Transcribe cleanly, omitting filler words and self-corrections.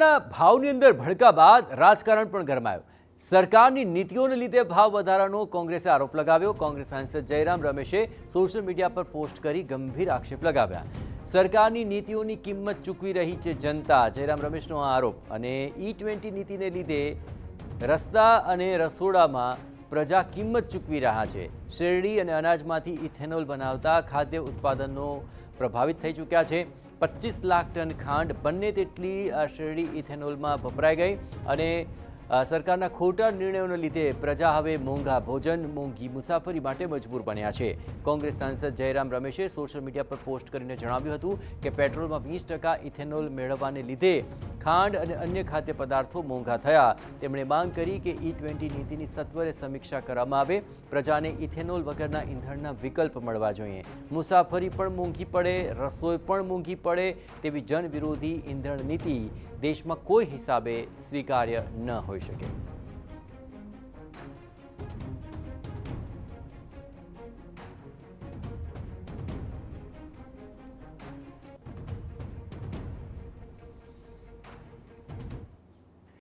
ઇથેનોલના ભાવની અંદર ભડકા બાદ રાજકારણ પણ ગરમાયું। સરકારની નીતિઓને લીધે ભાવ વધારાનો કોંગ્રેસે આરોપ લગાવ્યો। કોંગ્રેસ સાંસદ જયરામ રમેશે સોશિયલ મીડિયા પર પોસ્ટ કરી ગંભીર આક્ષેપ લગાવ્યા। સરકારની નીતિઓની કિંમત ચૂકવી રહી છે જનતા, જયરામ રમેશનો આ આરોપ। અને E20 નીતિને લીધે રસ્તા અને રસોડામાં પ્રજા કિંમત ચૂકવી રહ્યા છે। શેરડી અને અનાજમાંથી ઇથેનોલ બનાવતા ખાદ્ય ઉત્પાદનો પ્રભાવિત થઈ ચૂક્યા છે। 25 લાખ ટન ખાંડ બને તેટલી શેરડી ઇથેનોલમાં વપરાઈ ગઈ અને સરકારના ખોટા નિર્ણયોને લીધે પ્રજા હવે મોંઘા ભોજન, મોંઘી મુસાફરી માટે મજબૂર બન્યા છે। કોંગ્રેસ સાંસદ જયરામ રમેશે સોશિયલ મીડિયા પર પોસ્ટ કરીને જણાવ્યું હતું કે પેટ્રોલમાં 20% ઇથેનોલ મેળવવાને લીધે ખાંડ અને અન્ય ખાદ્ય પદાર્થો મોંઘા થયા। તેમણે માંગ કરી કે E20 નીતિની સત્વરે સમીક્ષા કરવામાં આવે। પ્રજાને ઇથેનોલ વગરના ઈંધણના વિકલ્પ મળવા જોઈએ। મુસાફરી પણ મોંઘી પડે, રસોઈ પણ મોંઘી પડે તેવી જનવિરોધી ઈંધણ નીતિ દેશમાં કોઈ હિસાબે સ્વીકાર્ય ન હોઈ શકે।